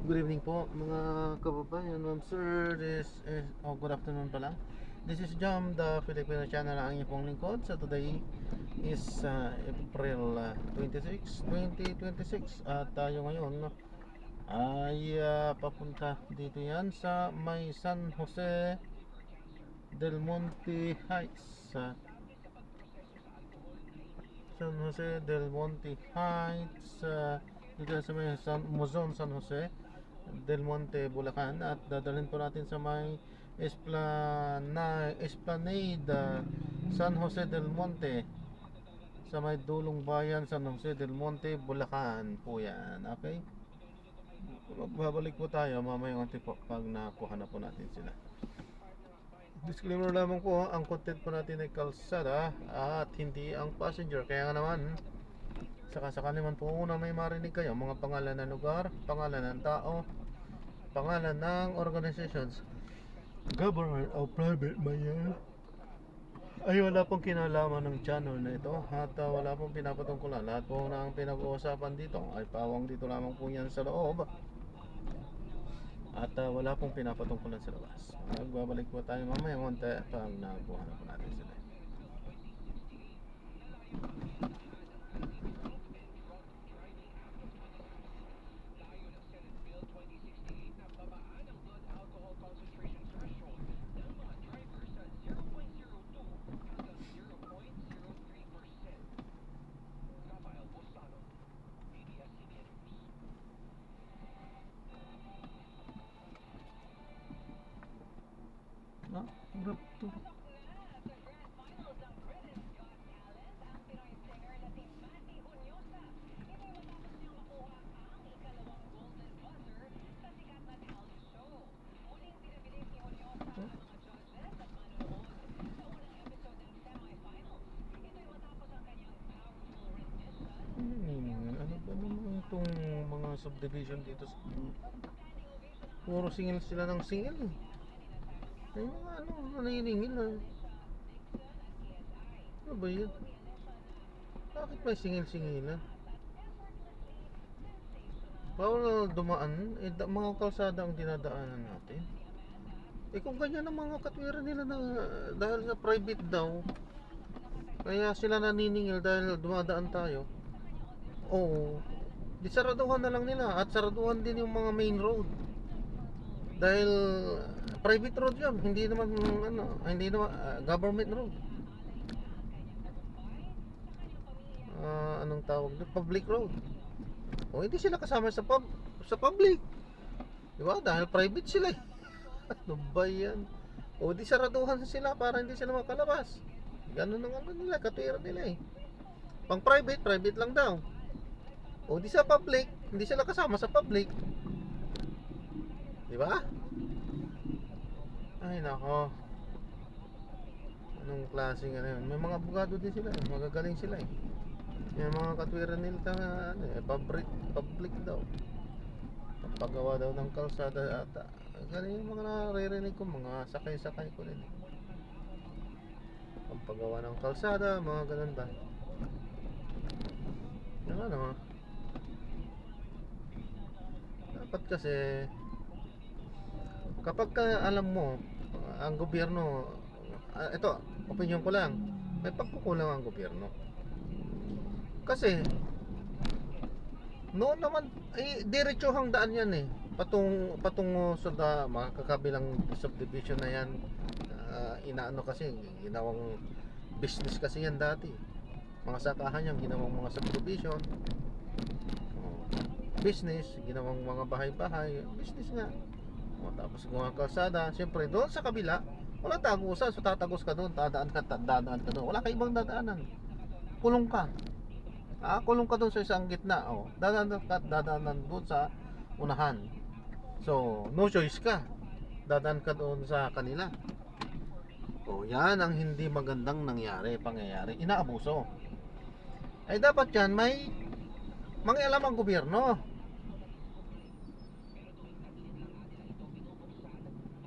Good evening po mga kababayan, ma'am sir. Good afternoon pala. This is Jam, the Filipino channel, ang inyong pong lingkod. So today is April 26, 2026. At tayo ngayon ay papunta dito yan sa may San Jose del Monte Heights. San Jose del Monte Heights, dito sa may Muzon, San Jose del Monte, Bulacan. At dadalhin po natin sa may Esplanade, San Jose del Monte, sa may dulong bayan San Jose del Monte, Bulacan po yan. Okay, babalik po tayo mamaya konti po pag nakuha na po natin sila. Disclaimer lamang po, ang content po natin ay kalsada at hindi ang passenger. Kaya nga naman, sakasakali man po na may marinig kayo mga pangalan ng lugar, pangalan ng tao, pangalan ng organizations, government o private man yan, ay wala pong kinalaman ng channel na ito at wala pong pinapatungkulan. Lahat po na ang pinag-uusapan dito ay pawang dito lamang po yan sa loob at wala pong pinapatungkulan sa labas. Magbabalik po tayo mamaya konti pag nakuha na po natin sila. No? Grab to. Ano ba naman itong mga subdivision dito? Puro singil sila ng singil. Ay mga naniningil na. Ano ba yun? Bakit may singil-singil na? Bawal na dumaan, mga kalsada ang dinadaanan natin. Kung ganyan ang mga katwiran nila na dahil sa private daw, kaya sila naniningil dahil dumadaan tayo. Oo, di saraduhan na lang nila at saraduhan din yung mga main road. Dahil private road yan, hindi naman government road. Anong tawag doon? Public road. O hindi sila kasama sa public. Di ba? Dahil private sila. Ano ba yan? O di saraduhan sila para hindi sila makalabas. Ganun ang nila, katwiran nila Pang private lang daw. O di sa public, hindi sila kasama sa public. Di ba? Ay nako. Anong klaseng ano yun? May mga abogado din sila magagaling sila Yung mga katwiran nila public daw. Paggawa daw ng kalsada ata. Ganun yung mga naririnig ko, mga sakay-sakay ko din ang paggawa ng kalsada, mga ganun ba? Ano? Dapat kasi kapag alam mo ang gobyerno, ito opinion ko lang, may pagkukulang ang gobyerno kasi noon naman diretsuhang daan yan patungo sa mga kakabilang subdivision na yan. Inaano kasi ginawang business kasi yan dati, mga sakahan yan ginawang mga subdivision, business, ginawang mga bahay-bahay, business nga. Tapos mga kalsada, siyempre doon sa kabila wala tagusan, so tatagos ka doon, dadaan ka doon, wala ka ibang dadaanan, kulong ka. Kulong ka doon sa isang gitna, dadaanan doon sa unahan, so no choice ka, dadaan ka doon sa kanila. Yan ang hindi magandang pangyayari, inaabuso. Ay dapat yan may mangialam ang gobyerno.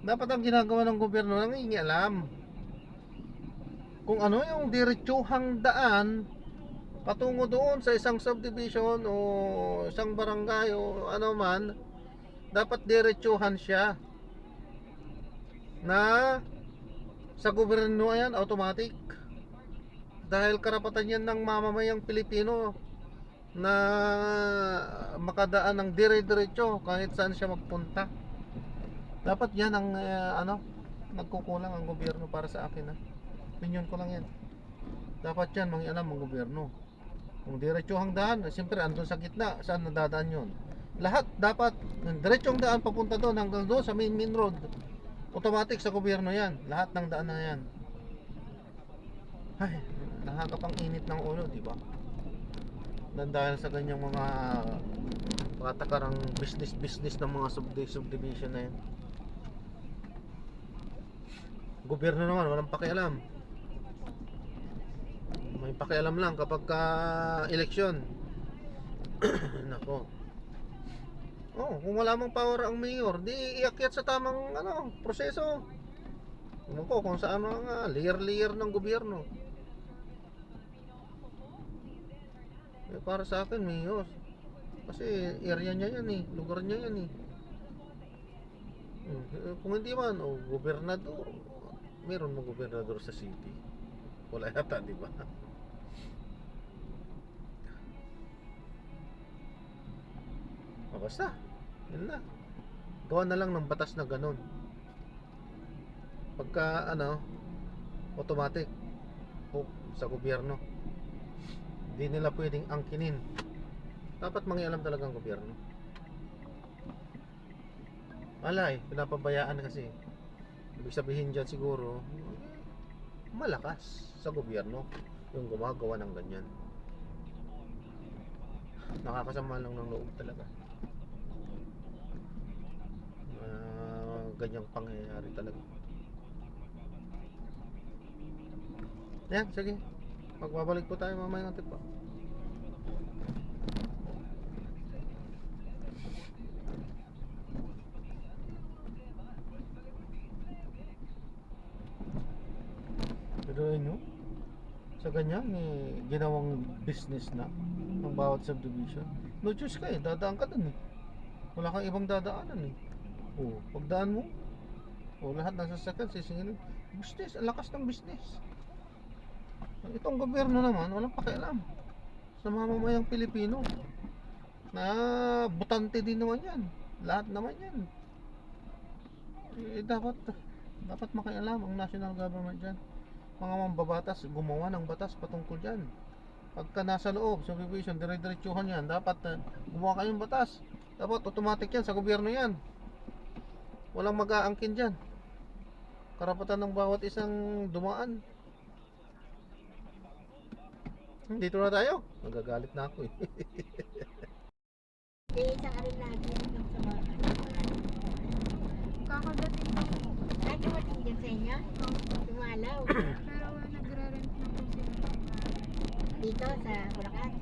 Dapat ang ginagawa ng gobyerno nangingialam kung ano yung diretsuhang daan patungo doon sa isang subdivision o isang barangay o ano man, dapat diretsuhan siya na sa gobyerno yan automatic, dahil karapatan yan ng mamamayang Pilipino na makadaan ng dire-diretso kahit saan siya magpunta. Dapat yan ang nagkukulang ang gobyerno para sa akin, ha. Opinion ko lang yan. Dapat yan mangialam ang gobyerno. Kung diretsuhang daan, siyempre andun sa gitna, saan nadadaan yun? Lahat dapat ng diretsong daan papunta doon hanggang doon sa main road. Automatic sa gobyerno yan. Lahat ng daan na yan. Ay, nakakapang init ng ulo, di ba? Dahil sa ganyang mga patakarang business ng mga subdivision na yan. Gobyerno naman walang pakialam. May pakialam lang kapag eleksyon. Nako. Kung wala mang power ang mayor, di iakyat sa tamang proseso. Kung saan mga layer ng gobyerno. Para sa akin, mayor. Kasi area niya yan eh, lugar niya yan eh. Kung hindi man, gobernador. Meron mo gobernador sa city. Wala yata, di ba? Basta, yun na. Gawa na lang ng batas na ganun. Pagka automatic sa gobyerno, hindi nila pwedeng angkinin. Dapat mangialam talaga ang gobyerno. Alay, pinapabayaan kasi. Ibig sabihin dyan siguro, malakas sa gobyerno yung gumagawa ng ganyan. Nakakasama lang ng loob talaga. Ganyang pangyayari talaga. Yan, sige. Magbabalik po tayo mamaya ng tipa. Pero nyo, sa ganyan ginawang business na ng bawat subdivision. No choice ka dadaan ka dun wala kang ibang dadaanan pagdaan mo lahat ng sasakyan sisingilin. Business, ang lakas ng business. Itong gobyerno naman walang pakialam sa mamamayang Pilipino na butante din naman yan, lahat naman yan. Dapat makialam ang national government dyan. Mga mambabatas, gumawa ng batas patungkol dyan. Pagka nasa loob, subdivision, dire-diretsuhan yan, dapat gumawa kayong batas. Dapat automatic yan, sa gobyerno yan. Walang mag-aangkin dyan. Karapatan ng bawat isang dumaan. Dito na tayo. Magagalit na ako eh. Isang arin lagi hanggang sa mga Kakadating na po. Ay, dumating din sa inyo? Dumalaw. Pero nagre-rent na po sila ng bahay. Dito sa Bulacan.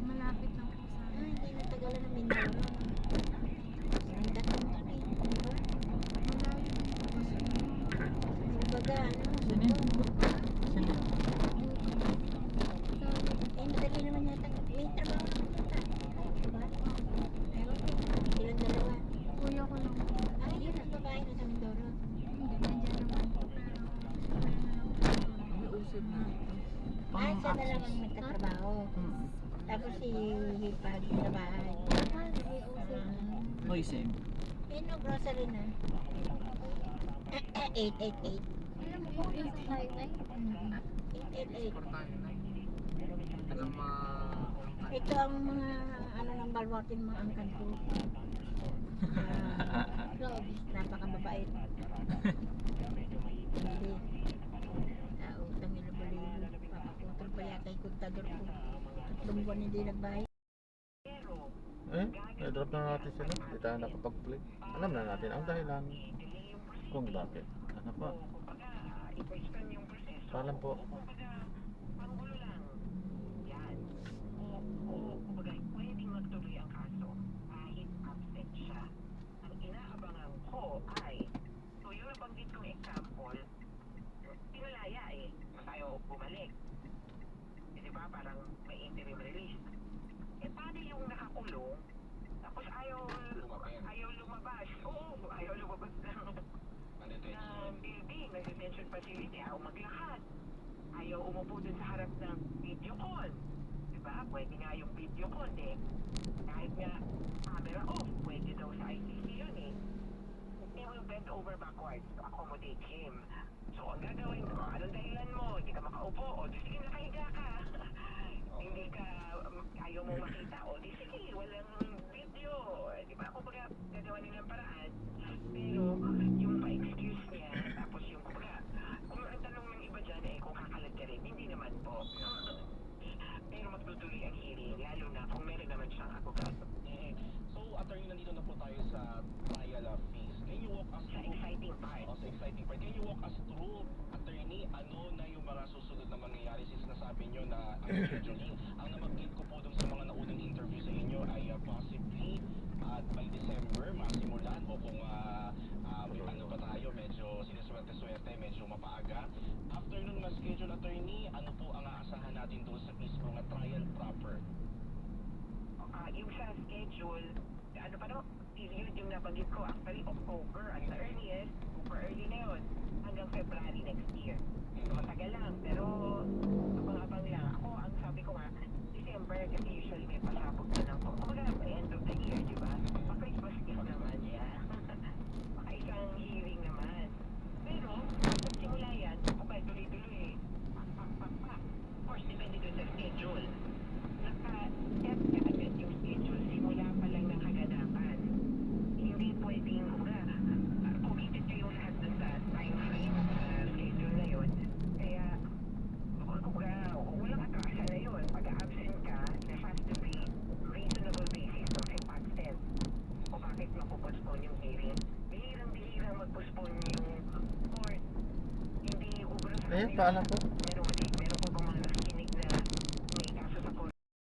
Malapit lang po sa amin. Hindi natagalan ng Mindoro. Ang dating kami, di ba? Malayo din po kasi Kumbaga, madali naman yata. May trabaho naman yata. Diba? Ewan ko, silang dalawa. kuya ko lang po. Ay, yun ang babae na sa Mindoro. Hindi, nandiyan naman po. Pero kaya na lang po. Ay, siya na lang ang nagtatrabaho. Tapos si Hipag sa bahay. Moisem. Pino grocery na. 888. Alam mo po, yung sa highway? 888. Ito ang mga ng balwatin mga angkan ko. Napakababait. Hindi. Utang nila balibo. Papaputol pa yata yung kontador ko. 3 buwan hindi nagbayad. I-drop na natin sila. Hindi tayo nakapag-play. Alam na natin ang dahilan kung bakit. Ano pa? Paalam po. Pwedeng magtuloy ang kaso kahit absent siya. Ang inaabangan ko ay, so yung nabanggit kong example, pinalaya mas ayaw bumalik. Di ba parang may interim release. Paano yung nakakulong, tapos ayaw nag-detention facility, ayaw maglakad. Ayaw umupo dun sa harap ng videocon. Diba? Pwede nga yung videocon eh. Kahit nga camera off, pwede daw sa ICC yun eh. They will bend over backwards to accommodate him. So, ang gagawin ko, anong dahilan mo? Hindi ka makaupo, o di sige nakahiga ka. Hindi ka, ayaw mo makita, o di sige, walang video. Diba? Kumbaga, gagawa nilang paraan. Pero, yung pa-excuse niya, tapos yung kumbaga, kung ang tanong ng iba dyan eh, kung kakalag ka rin, hindi naman po. Pero magtutuloy ang hearing, lalo na kung meron naman siyang abogado. So, attorney, nandito na po tayo sa trial phase. Can you walk us Sa through? exciting part. Sa exciting part. Can you walk us through, attorney, ano na yung mga susunod na mangyayari since nasabi nyo na ang scheduling? Ang nabanggit ko po dun sa mga naunang interview sa inyo ay possibly by December masimulan o kung ano pa tayo, medyo siniswerte-swerte, medyo mapaaga. After nun ma-schedule, attorney, ano po ang aasahan natin doon sa mismo nga trial proper? Yung sa schedule, ano pa no? Period yung nabanggit ko, actually October at the earliest, super early na yun, hanggang February next year. So, matagal lang, pero abang-abang lang. Ako, ang sabi ko nga, December kasi usually may pasabog na lang po. Kumbaga, end of the year, di ba? Pa-Christmas gift naman, yeah. Baka isang hearing naman. Pero, nagsimula yan, okay, tuloy-tuloy eh. Of course, depende dun sa schedule. Naka-set ka agad yung schedule, simula pa lang ng kaganapan. Hindi pwedeng, committed kayo lahat dun sa time frame sa schedule na yun. Kaya, walang atrasan na yun. Pag-absent ka, there has to be reasonable basis of impact sense. O bakit mapopostpone yung hearing? Bihirang-bihirang mag-postpone yung court. Hindi ubros. Ayun, paalam po.